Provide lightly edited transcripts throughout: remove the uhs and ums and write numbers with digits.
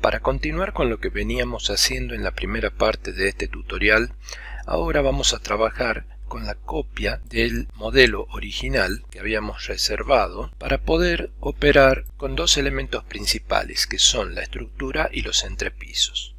Para continuar con lo que veníamos haciendo en la primera parte de este tutorial, ahora vamos a trabajar con la copia del modelo original que habíamos reservado para poder operar con dos elementos principales que son la estructura y los entrepisos.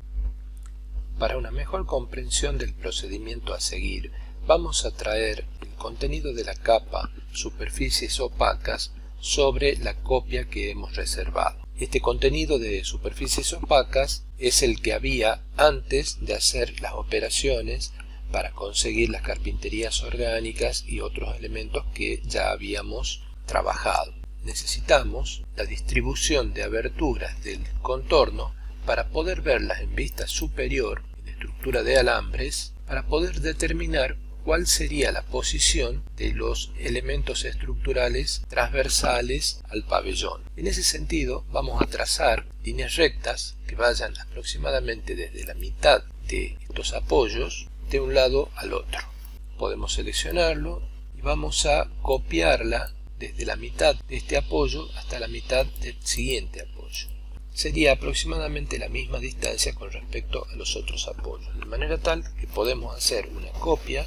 Para una mejor comprensión del procedimiento a seguir, vamos a traer el contenido de la capa superficies opacas sobre la copia que hemos reservado. Este contenido de superficies opacas es el que había antes de hacer las operaciones para conseguir las carpinterías orgánicas y otros elementos que ya habíamos trabajado. Necesitamos la distribución de aberturas del contorno para poder verlas en vista superior en estructura de alambres, para poder determinar cuál sería la posición de los elementos estructurales transversales al pabellón. En ese sentido vamos a trazar líneas rectas que vayan aproximadamente desde la mitad de estos apoyos de un lado al otro. Podemos seleccionarlo y vamos a copiarla desde la mitad de este apoyo hasta la mitad del siguiente apoyo. Sería aproximadamente la misma distancia con respecto a los otros apoyos, de manera tal que podemos hacer una copia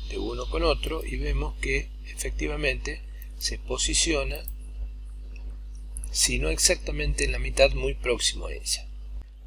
de uno con otro y vemos que efectivamente se posiciona, si no exactamente en la mitad, muy próximo a ella.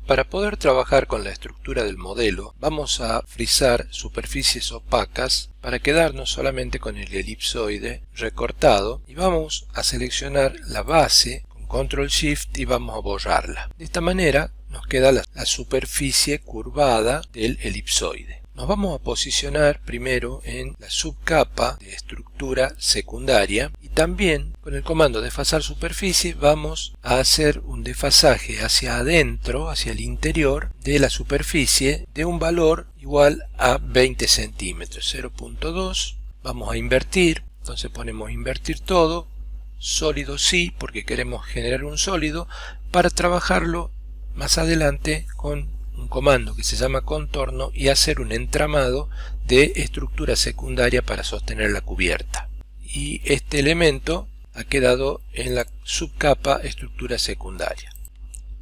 Para poder trabajar con la estructura del modelo, vamos a frizar superficies opacas para quedarnos solamente con el elipsoide recortado y vamos a seleccionar la base con Control Shift y vamos a borrarla. De esta manera nos queda la superficie curvada del elipsoide. Nos vamos a posicionar primero en la subcapa de estructura secundaria y también con el comando desfasar superficie vamos a hacer un desfasaje hacia adentro, hacia el interior de la superficie de un valor igual a 20 centímetros, 0.2. Vamos a invertir, entonces ponemos invertir todo, sólido sí, porque queremos generar un sólido para trabajarlo más adelante con un comando que se llama contorno y hacer un entramado de estructura secundaria para sostener la cubierta. Y este elemento ha quedado en la subcapa estructura secundaria.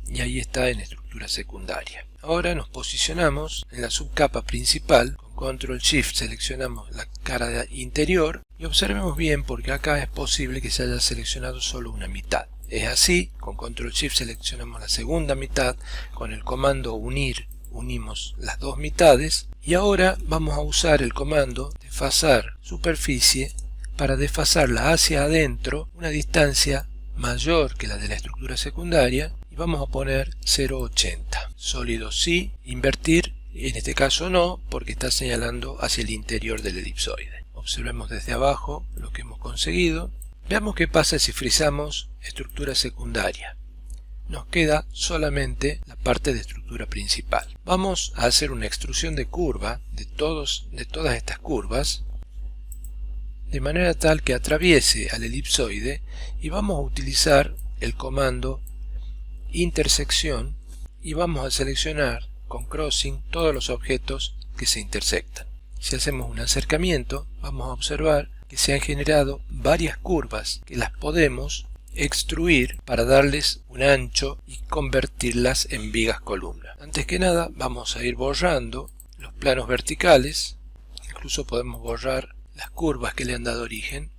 Y ahí está en estructura secundaria. Ahora nos posicionamos en la subcapa principal. Con Control Shift seleccionamos la cara interior y observemos bien porque acá es posible que se haya seleccionado solo una mitad. Es así, con Control Shift seleccionamos la segunda mitad, con el comando unir unimos las dos mitades y ahora vamos a usar el comando desfasar superficie para desfasarla hacia adentro una distancia mayor que la de la estructura secundaria y vamos a poner 0.80. Sólido sí, invertir en este caso no porque está señalando hacia el interior del elipsoide. Observemos desde abajo lo que hemos conseguido. Veamos qué pasa si frizamos estructura secundaria. Nos queda solamente la parte de estructura principal. Vamos a hacer una extrusión de curva de todas estas curvas de manera tal que atraviese al elipsoide y vamos a utilizar el comando intersección y vamos a seleccionar con crossing todos los objetos que se intersectan. Si hacemos un acercamiento vamos a observar que se han generado varias curvas que las podemos extruir para darles un ancho y convertirlas en vigas columna. Antes que nada vamos a ir borrando los planos verticales, incluso podemos borrar las curvas que le han dado origen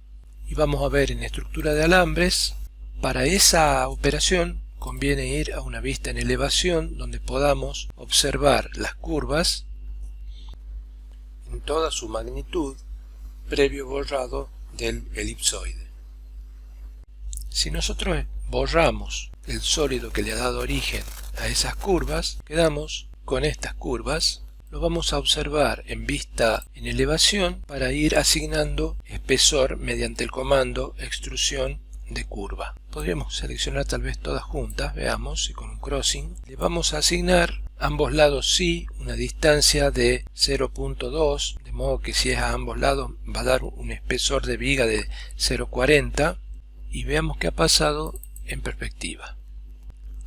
y vamos a ver en estructura de alambres. Para esa operación conviene ir a una vista en elevación donde podamos observar las curvas en toda su magnitud previo borrado del elipsoide. Si nosotros borramos el sólido que le ha dado origen a esas curvas, quedamos con estas curvas. Lo vamos a observar en vista en elevación para ir asignando espesor mediante el comando extrusión de curva. Podríamos seleccionar tal vez todas juntas, veamos, y con un crossing le vamos a asignar ambos lados sí una distancia de 0.2, de modo que si es a ambos lados va a dar un espesor de viga de 0.40 y veamos qué ha pasado en perspectiva.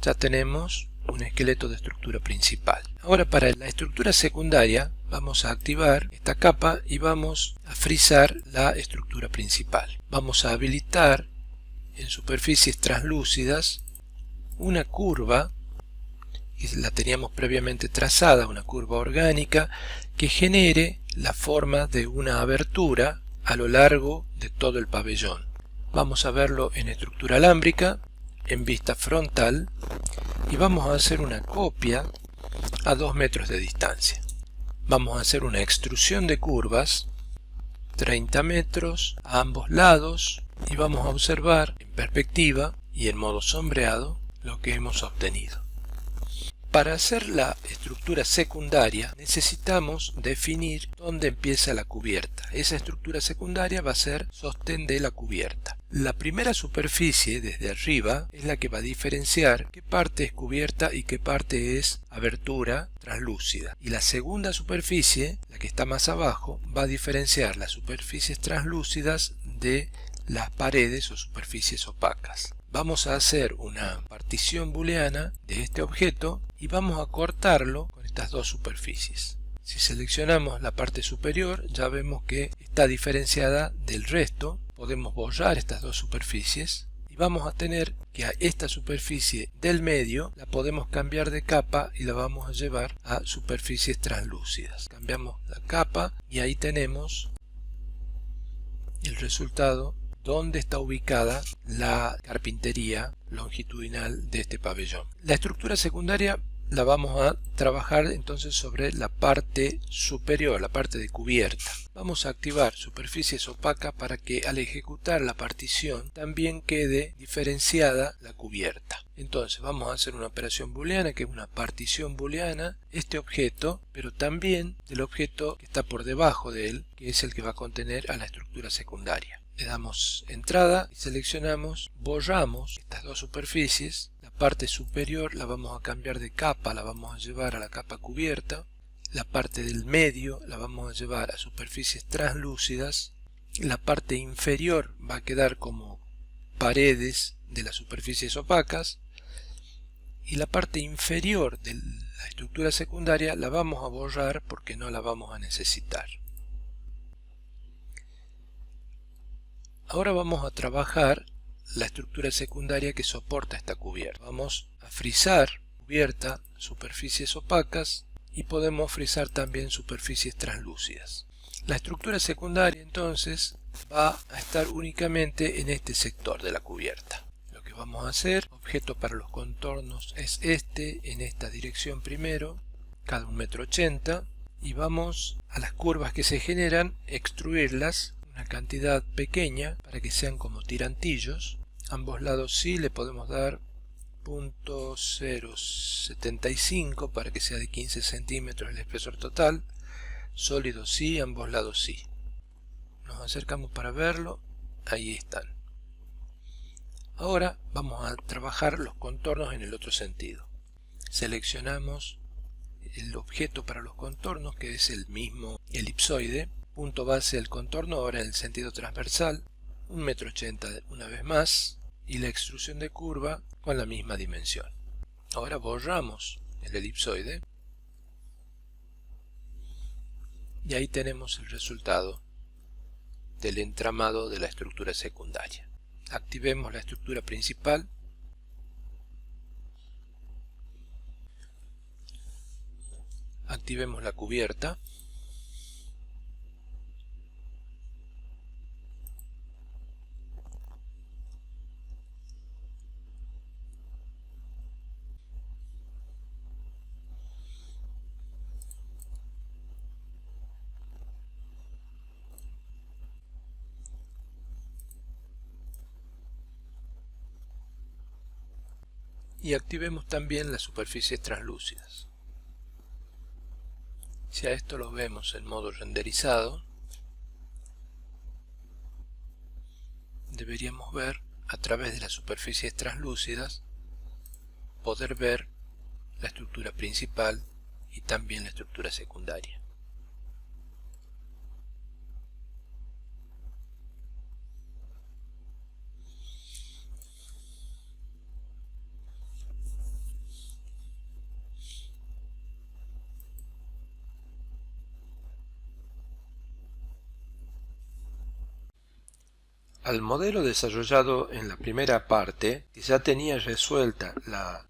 Ya tenemos un esqueleto de estructura principal. Ahora para la estructura secundaria vamos a activar esta capa y vamos a frizar la estructura principal. Vamos a habilitar en superficies translúcidas una curva, y la teníamos previamente trazada, una curva orgánica que genere la forma de una abertura a lo largo de todo el pabellón. Vamos a verlo en estructura alámbrica, en vista frontal, y vamos a hacer una copia a 2 metros de distancia. Vamos a hacer una extrusión de curvas, 30 metros a ambos lados, y vamos a observar en perspectiva y en modo sombreado lo que hemos obtenido. Para hacer la estructura secundaria necesitamos definir dónde empieza la cubierta. Esa estructura secundaria va a ser sostén de la cubierta. La primera superficie desde arriba es la que va a diferenciar qué parte es cubierta y qué parte es abertura translúcida. Y la segunda superficie, la que está más abajo, va a diferenciar las superficies translúcidas de las paredes o superficies opacas. Vamos a hacer una partición booleana de este objeto y vamos a cortarlo con estas dos superficies. Si seleccionamos la parte superior, ya vemos que está diferenciada del resto. Podemos borrar estas dos superficies y vamos a tener que a esta superficie del medio la podemos cambiar de capa y la vamos a llevar a superficies translúcidas. Cambiamos la capa y ahí tenemos el resultado donde está ubicada la carpintería longitudinal de este pabellón. La estructura secundaria la vamos a trabajar entonces sobre la parte superior, la parte de cubierta. Vamos a activar superficies opacas para que al ejecutar la partición también quede diferenciada la cubierta. Entonces vamos a hacer una operación booleana que es una partición booleana, este objeto, pero también del objeto que está por debajo de él, que es el que va a contener a la estructura secundaria. Le damos entrada y seleccionamos, borramos estas dos superficies. La parte superior la vamos a cambiar de capa, la vamos a llevar a la capa cubierta. La parte del medio la vamos a llevar a superficies translúcidas. La parte inferior va a quedar como paredes de las superficies opacas. Y la parte inferior de la estructura secundaria la vamos a borrar porque no la vamos a necesitar. Ahora vamos a trabajar la estructura secundaria que soporta esta cubierta. Vamos a frizar cubierta, superficies opacas y podemos frizar también superficies translúcidas. La estructura secundaria entonces va a estar únicamente en este sector de la cubierta. Lo que vamos a hacer, objeto para los contornos es este, en esta dirección primero, cada 1,80 m, y vamos a las curvas que se generan, extruirlas una cantidad pequeña para que sean como tirantillos. Ambos lados sí le podemos dar 0.075 para que sea de 15 centímetros el espesor total. Sólido sí, ambos lados sí. Nos acercamos para verlo, ahí están. Ahora vamos a trabajar los contornos en el otro sentido. Seleccionamos el objeto para los contornos, que es el mismo elipsoide. Punto base del contorno ahora en el sentido transversal, 1,80 m una vez más, y la extrusión de curva con la misma dimensión. Ahora borramos el elipsoide y ahí tenemos el resultado del entramado de la estructura secundaria. Activemos la estructura principal. Activemos la cubierta. Y activemos también las superficies translúcidas. Si a esto lo vemos en modo renderizado, deberíamos ver a través de las superficies translúcidas, poder ver la estructura principal y también la estructura secundaria. Al modelo desarrollado en la primera parte, que ya tenía resuelta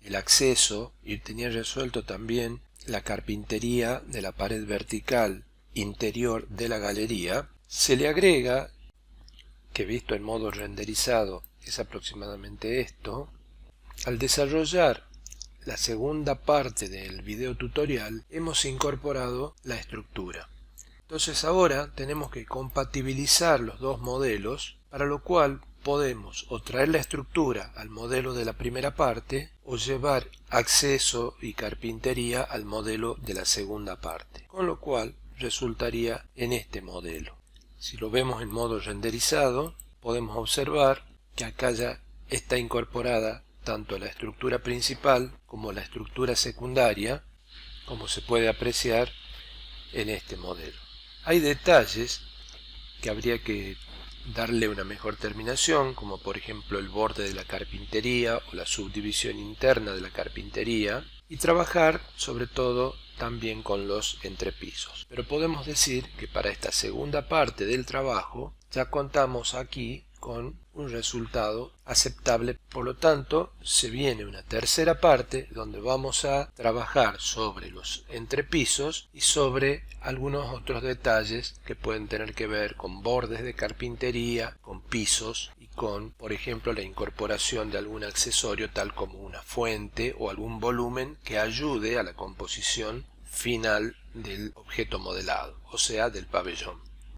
el acceso y tenía resuelto también la carpintería de la pared vertical interior de la galería, se le agrega, que visto en modo renderizado es aproximadamente esto. Al desarrollar la segunda parte del video tutorial hemos incorporado la estructura. Entonces ahora tenemos que compatibilizar los dos modelos, para lo cual podemos o traer la estructura al modelo de la primera parte o llevar acceso y carpintería al modelo de la segunda parte, con lo cual resultaría en este modelo. Si lo vemos en modo renderizado, podemos observar que acá ya está incorporada tanto la estructura principal como la estructura secundaria, como se puede apreciar en este modelo. Hay detalles que habría que darle una mejor terminación, como por ejemplo el borde de la carpintería o la subdivisión interna de la carpintería, y trabajar sobre todo también con los entrepisos. Pero podemos decir que para esta segunda parte del trabajo ya contamos aquí con un resultado aceptable. Por lo tanto, se viene una tercera parte donde vamos a trabajar sobre los entrepisos y sobre algunos otros detalles que pueden tener que ver con bordes de carpintería, con pisos y con, por ejemplo, la incorporación de algún accesorio tal como una fuente o algún volumen que ayude a la composición final del objeto modelado, o sea, del pabellón.